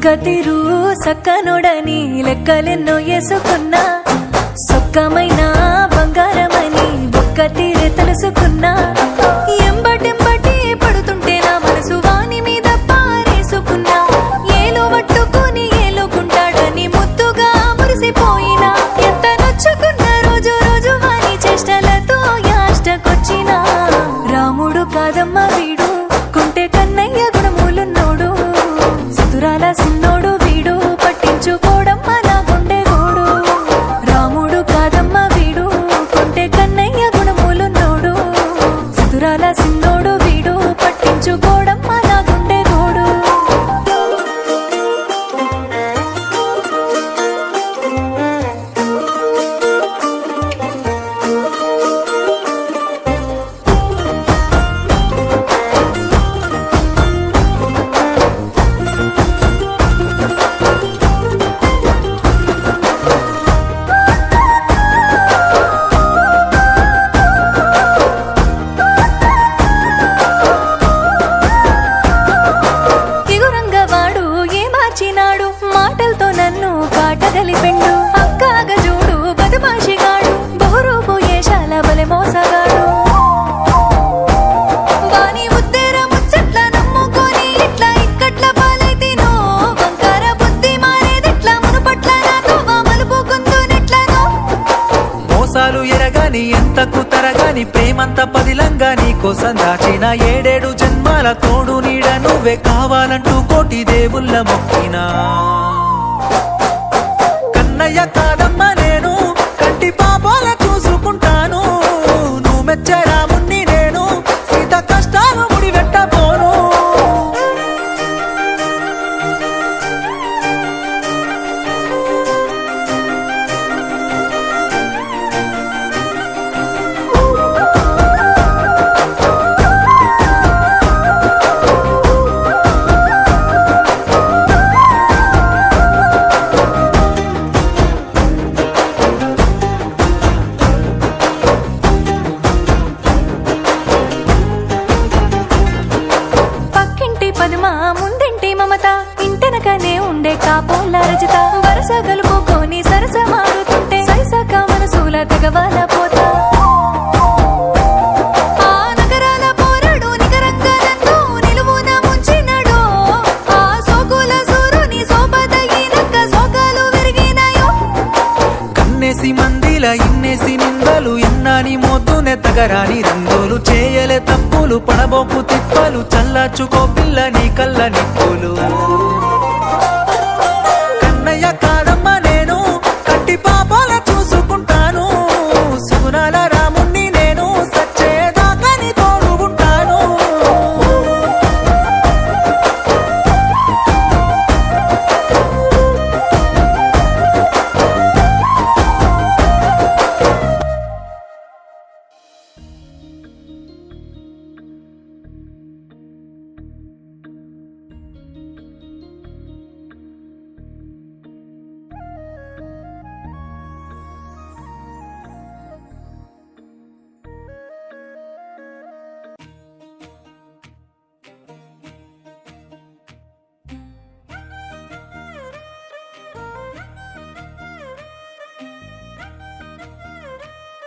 సుక్కతిరు సక్కనుడని లెక్కలెన్నో వేసుకున్నా సొక్కమైన బంగారమని ఒక్క తీరే తెలుసుకున్నా ఎంబటెంబటి పడుతుంటే నా మనసు వాని మీద పారేసుకున్నా ఏలో పట్టుకుని ఏలుకుంటాడని ముద్దుగా మురిసిపోయినా ఎంత నొచ్చుకున్న రోజు రోజు వాని చేష్టలతో యాష్టకొచ్చినా రాముడు కాదమ్మ వీడు కుంటే కన్నయ్య గుణములున్నోడు సుతురాల సిన్నోడు వీడు పట్టించుకోవడమ్మ నా గుండె గోడు రాముడు కాదమ్మ వీడు కుంటే కన్నయ్య గుణములున్నోడు సుతురాల సిన్నోడు వీడు పట్టించుకోవడమ్మ నా గుండె గోడు ఇగురంగవాడు ఏ మార్చినాడు మాటలతో నన్ను కాటగలిపెండు అక్కాగ చూడు బదుమాషిగాడు బహురూపు ఏషాల బలె మోసగాడు వాని ముద్దెర ముచ్చట్ల నమ్ముకొని ఇట్లా ఇక్కట్ల పాలైతినో వంకార బుద్ధి మారేదిట్లా మునుపట్ల నాతో మలుపుకుందునెట్లనో మోసాలు ఎరగాని ఎంతకు తరగాని ప్రేమంత పదిలంగా నీకోసం దాచిన 7 జన్మాల తోడు నీడ నువ్వే కావాలంటూ కోటి దేవుళ్ళ మొక్కినా కన్నయ్య కాదమ్మ నేను కంటి పాపాల చూసుకుంటాను నువ్వు మెచ్చే రాముణ్ణి నేను సీత కష్టాలు ముడివెట్టబోను పక్కింటి పద్మ ముందింటి మమత ఇంటెనకనే ఉండే కాపోల రజిత వరస కలుపుకొని సరస మారుతుంటే సైసక మనసుల తెగవాల పోతా ఆ నగరాల పోరాడు నికరంగా నన్ను నిలువున ముంచినడో ఆ సోకుల సూరుని సోపదగినక్క సోకాలు విరిగినాయో కన్నేసి మందిల ఇన్నేసి నిందలు ఎన్నాని మోతునే తగరాని రంగులు చేయలే తప్పులు పడబోకు తిప్పలు చల్లార్చుకో పిల్ల నీ కళ్ళ నిప్పులు